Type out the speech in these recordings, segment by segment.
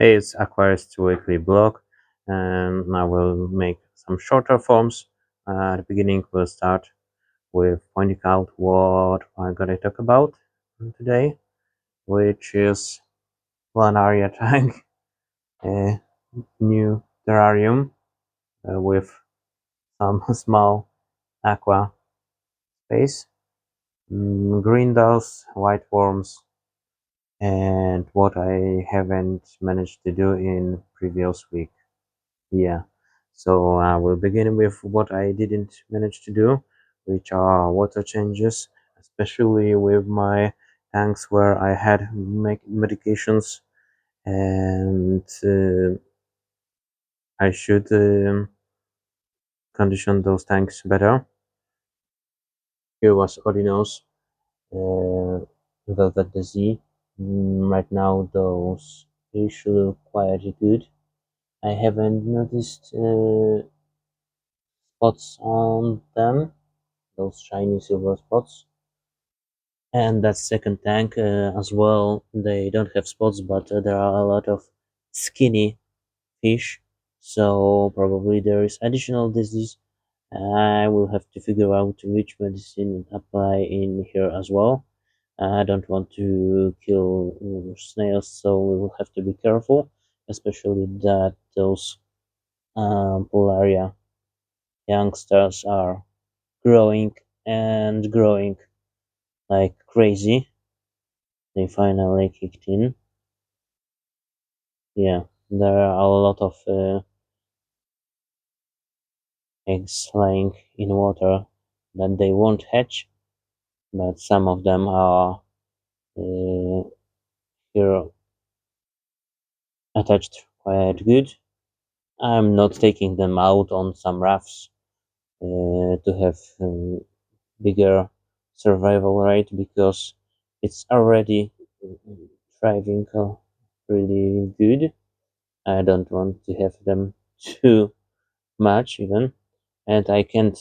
Hey, it's Aquarist weekly blog, and I will make some shorter forms. At the beginning, we'll start with pointing out what I'm gonna talk about today, which is planaria tank, a new terrarium with some small aqua space, Grindals, white worms, and what I haven't managed to do in previous week. Yeah, so I will begin with what I didn't manage to do, which are water changes, especially with my tanks where I had medications, and I should condition those tanks better. Here was Odinos, Velvet Disease. Right now, those fish look quite good. I haven't noticed spots on them, those shiny silver spots. And that second tank as well, they don't have spots, but there are a lot of skinny fish, so probably there is additional disease. I will have to figure out which medicine apply in here as well. I don't want to kill snails, so we will have to be careful, especially that those planaria youngsters are growing and growing like crazy. They finally kicked in. Yeah, there are a lot of eggs lying in water that they won't hatch, but some of them are uh, here attached quite good. I'm not taking them out on some rafts to have bigger survival rate because it's already thriving really good. I don't want to have them too much even, and I can't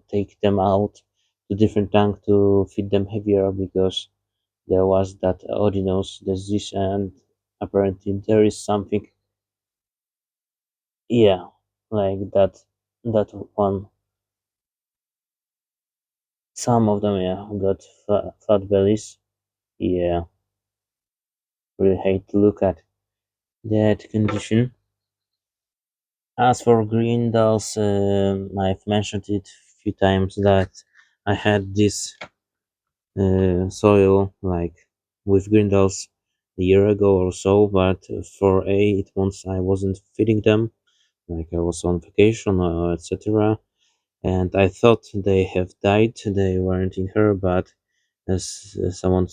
take them out to different tank to feed them heavier because there was that Odinos disease, and apparently there is something, yeah, like that one. Some of them, yeah, got fat bellies. Yeah, really hate to look at that condition. As for Grindals, I've mentioned it a few times that I had this soil like with Grindals a year ago or so, but for 8 months I wasn't feeding them, like I was on vacation, etc. And I thought they have died, they weren't in here, but as someone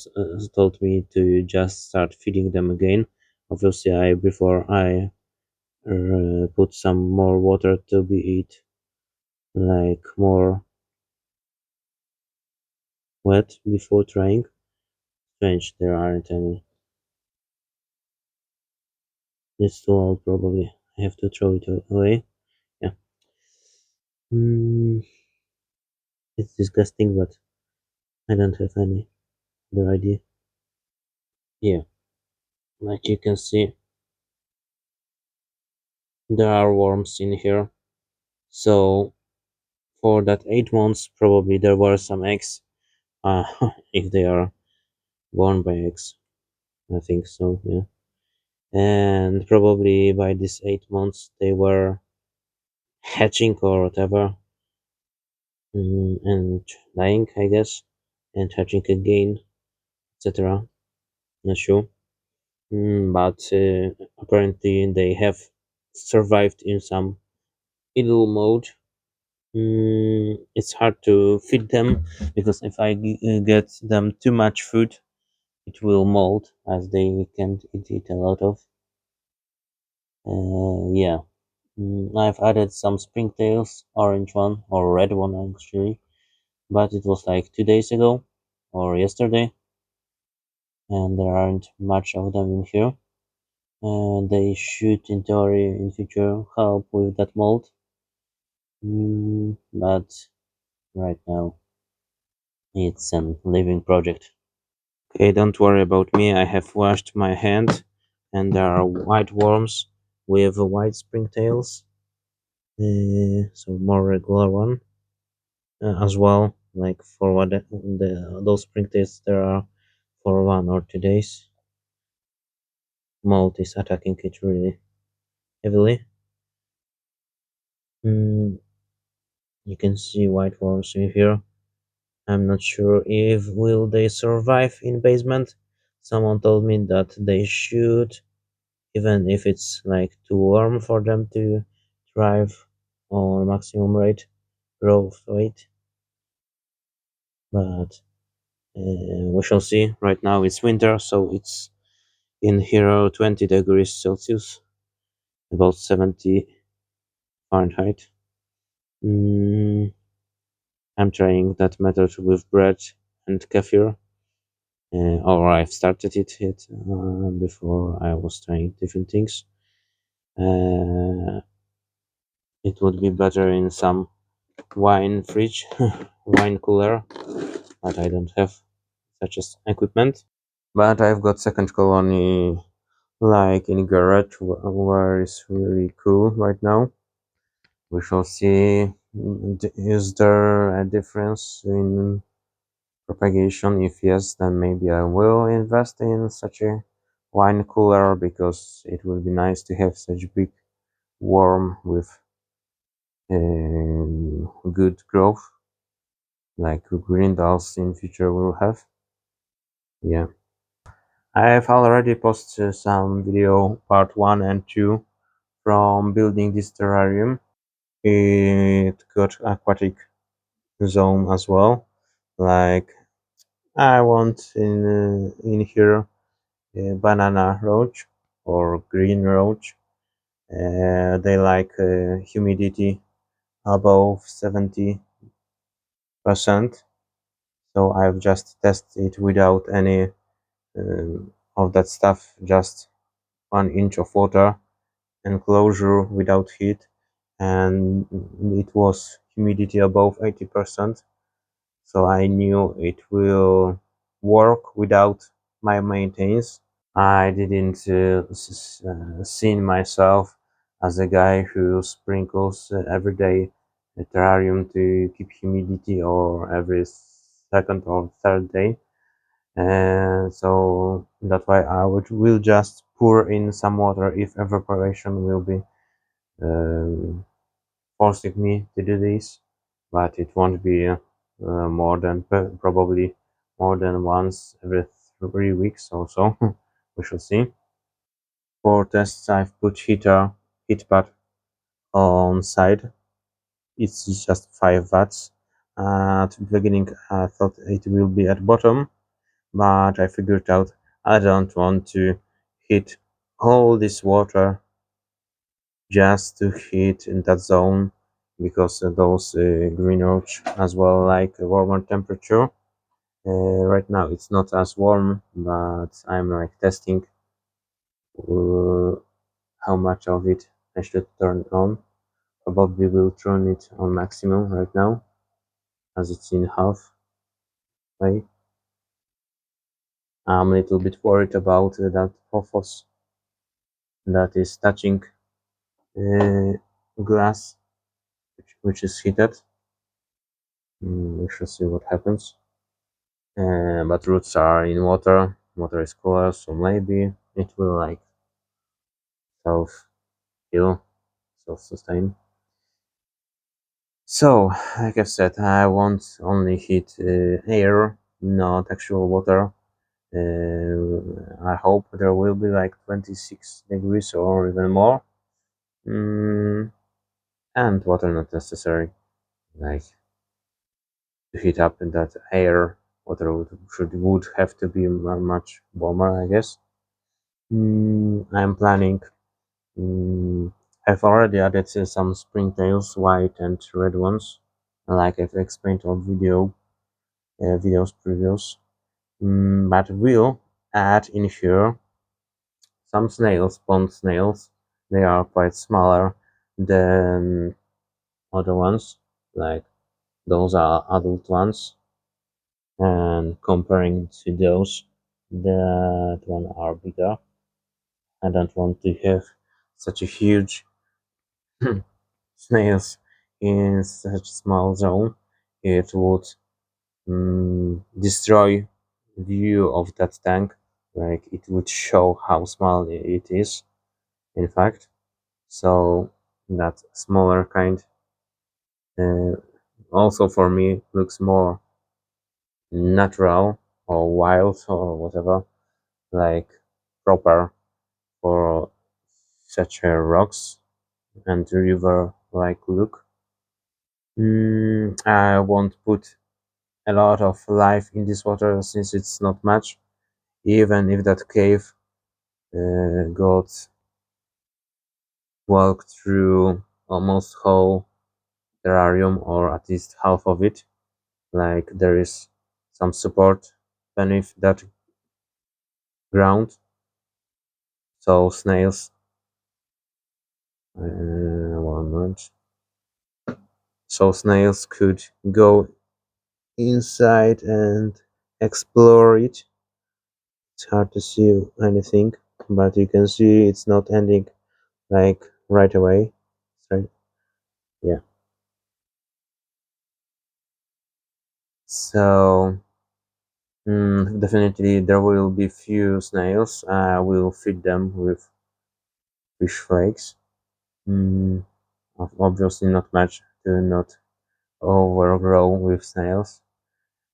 told me to just start feeding them again. Obviously, I before I put some more water to be it like more wet before trying. Strange, there aren't any. It's too old, probably. I have to throw it away. Yeah. Mm, it's disgusting, but I don't have any other idea. Yeah, like you can see, there are worms in here. So for that 8 months, probably there were some eggs. Uh, if they are born by eggs, I think so. Yeah, and probably by these 8 months they were hatching or whatever, and dying, I guess, and hatching again, etc. Not sure. But apparently they have survived in some idle mode. It's hard to feed them because if I get them too much food, it will mold as they can't eat a lot of. Yeah. I've added some springtails, orange one or red one actually, but it was like 2 days ago or yesterday, and there aren't much of them in here. They should, in theory, in future help with that mold. But right now it's a living project. Okay, don't worry about me. I have washed my hand and there are white worms with white springtails, so more regular one as well. Like for what those springtails there are for 1 or 2 days. Mold is attacking it really heavily. Mm, you can see white worms in here. I'm not sure if will they survive in basement. Someone told me that they should, even if it's like too warm for them to thrive on maximum rate growth rate. But we shall see. Right now it's winter, so it's in here 20 degrees Celsius, about 70 Fahrenheit. Mm, I'm trying that method with bread and kefir. Or I've started it before I was trying different things. Uh, it would be better in some wine fridge, wine cooler, but I don't have such as equipment. But I've got second colony like in garage where it's really cool right now. We shall see. Is there a difference in propagation? If yes, then maybe I will invest in such a wine cooler because it would be nice to have such big worm with good growth like Grindals in future will have. Yeah, I've already posted some video part 1 and 2 from building this terrarium. It got aquatic zone as well. Like I want in here banana roach or green roach. They like humidity above 70%. So I've just tested it without any of that stuff, just 1 inch of water, enclosure without heat, and it was humidity above 80%. So I knew it will work without my maintenance. I didn't see myself as a guy who sprinkles every day a terrarium to keep humidity or every second or third day. And so that's why I will just pour in some water if evaporation will be um, forcing me to do this, but it won't be more than probably more than once every 3 weeks or so. We shall see. For tests, I've put heat pad on side. It's just 5 watts. At the beginning, I thought it will be at bottom, but I figured out I don't want to heat all this water just to heat in that zone because those green roach as well like a warmer temperature. Right now it's not as warm, but I'm like testing uh, how much of it I should turn on. Probably will turn it on maximum right now as it's in half way. I'm a little bit worried about that phosphorus that is touching uh, glass which is heated. We shall see what happens. But roots are in water. Water is cooler, so maybe it will like self heal, self sustain. So, like I said, I want only heat air, not actual water. I hope there will be like 26 degrees or even more. Mm, and water not necessary. Like to heat up in that air, water would have to be much warmer, I guess. I'm planning. Mm, I've already added some springtails, white and red ones, like I've explained on videos previous. But we'll add in here some snails, pond snails. They are quite smaller than other ones, like those are adult ones. And comparing to those, that one are bigger. I don't want to have such a huge snails in such small zone. It would destroy view of that tank. Like it would show how small it is, in fact. So that smaller kind uh, also for me looks more natural or wild or whatever, like proper for such a rocks and river like look. I won't put a lot of life in this water since it's not much, even if that cave got walked through almost whole terrarium or at least half of it. Like there is some support beneath that ground, so snails. One moment. So snails could go inside and explore it. It's hard to see anything, but you can see it's not ending like right away. Right? Yeah. So definitely there will be few snails. I will feed them with fish flakes. Mm, obviously not much to not overgrow with snails.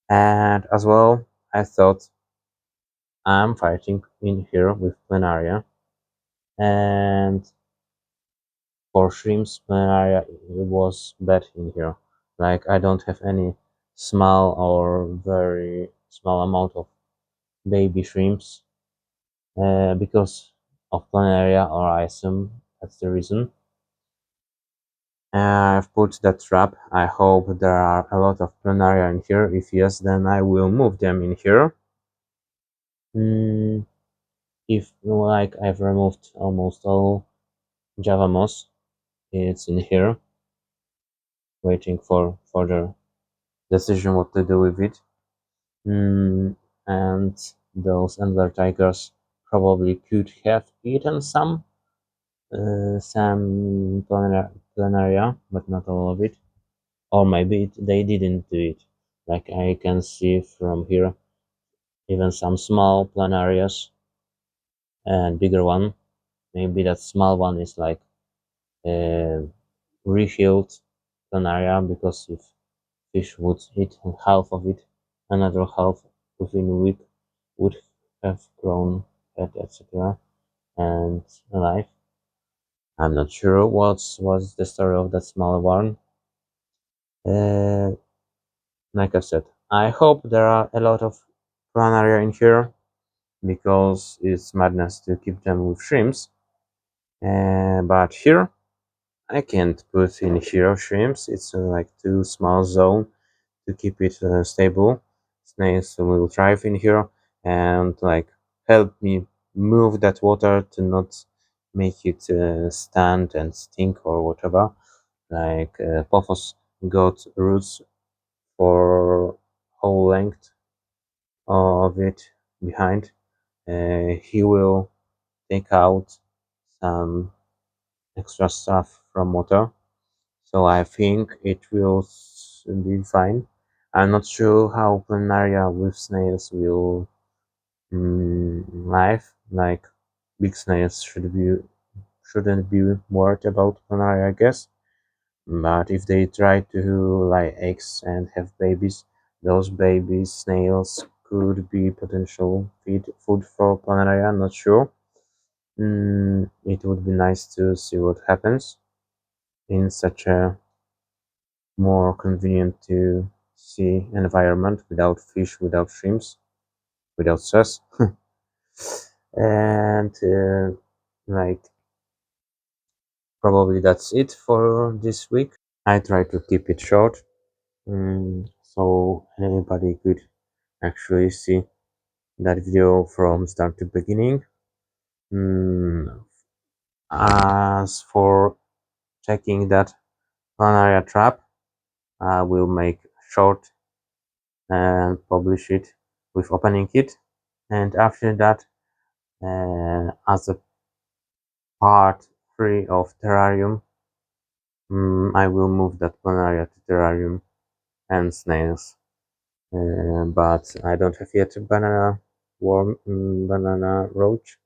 And as well, I thought I'm fighting in here with planaria. And for shrimps, planaria was bad in here. Like I don't have any small or very small amount of baby shrimps because of planaria, or I assume that's the reason. I've put that trap. I hope there are a lot of planaria in here. If yes, then I will move them in here. Mm, if like I've removed almost all Java moss, it's in here, waiting for further decision what to do with it. And those antler tigers probably could have eaten some planaria, but not all of it. Or maybe they didn't do it. Like I can see from here, even some small planarias and bigger one. Maybe that small one is like uh, rehealed planaria because if fish would eat half of it, another half within a week would have grown fat, etc. and alive. I'm not sure what's the story of that small one. Uh, like I said, I hope there are a lot of planaria in here because it's madness to keep them with shrimps. But here I can't put in here shrimps. It's like too small zone to keep it stable. Snails will thrive in here and like help me move that water to not make it stand and stink or whatever. Like Pothos got roots for whole length of it behind. He will take out some extra stuff from water, so I think it will be fine. I'm not sure how planaria with snails will live. Like big snails shouldn't be worried about planaria, I guess. But if they try to lay eggs and have babies, those baby snails could be potential food for planaria. I'm not sure. It would be nice to see what happens in such a more convenient to see environment without fish, without shrimps, without stress. And like probably that's it for this week. I try to keep it short, so anybody could actually see that video from start to beginning. Mm, as for checking that planaria trap, I will make short and publish it with opening it, and after that, as a part 3 of terrarium. I will move that planaria to terrarium and snails. But I don't have yet a banana worm, banana roach.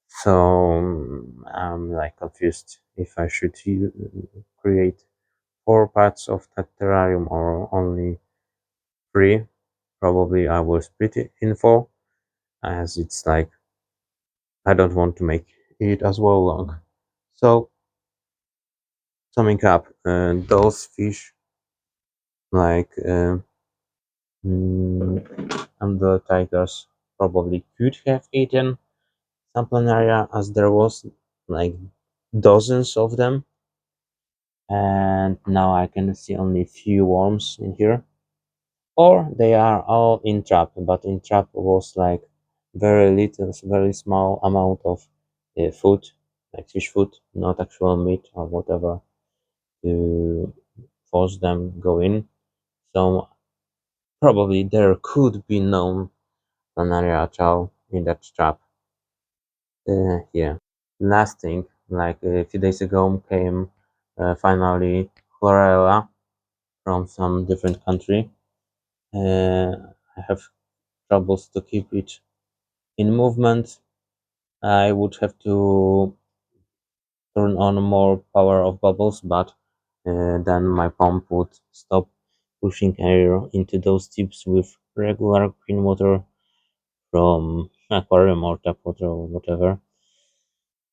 So I'm like confused if I should create 4 parts of that terrarium or only 3. Probably I will split it in 4, as it's like I don't want to make it as well long. So summing up, those fish like and the tigers probably could have eaten some planaria, as there was like dozens of them, and now I can see only few worms in here. Or they are all in trap, but in trap was like very little, very small amount of food, like fish food, not actual meat or whatever, to force them go in. So probably there could be no planaria at all in that trap. Yeah. Last thing, like a few days ago, came finally chlorella from some different country. I have troubles to keep it in movement. I would have to turn on more power of bubbles, but then my pump would stop pushing air into those tubes with regular clean water from aquarium or tap water or whatever.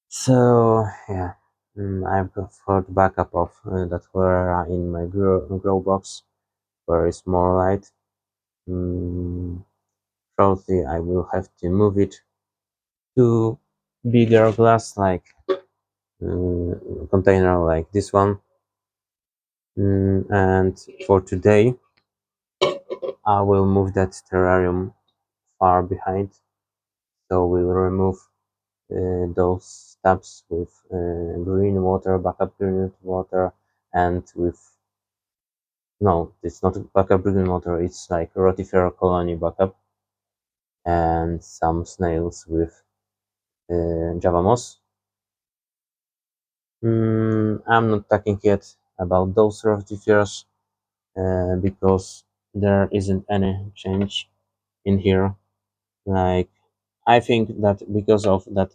So yeah, I've got backup of that were in my grow box where it's more light. Mm, Shortly, I will have to move it to bigger glass like container like this one. And for today, I will move that terrarium far behind. So we'll remove those tabs with green water, backup green water, and with no, it's not backup green water. It's like rotifer colony backup and some snails with Java moss. I'm not talking yet about those rotifers because there isn't any change in here. Like I think that because of that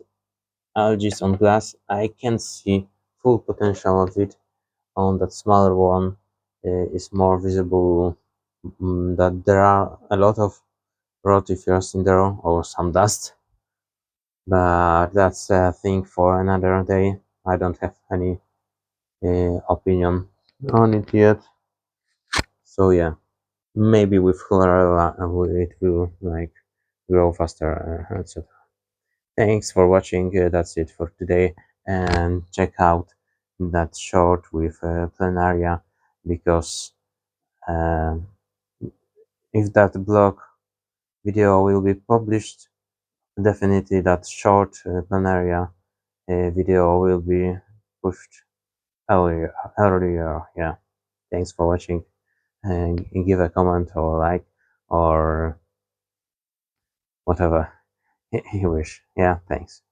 algae on glass, I can see full potential of it. On that smaller one, is more visible that there are a lot of rotifers in there or some dust. But that's a thing for another day. I don't have any opinion on it yet. So yeah, maybe with chlorella it will like grow faster, etc. Thanks for watching. That's it for today, and check out that short with planaria because uh, if that blog video will be published, definitely that short planaria video will be pushed earlier. Yeah. Thanks for watching, and give a comment or like or whatever you wish. Yeah. Thanks.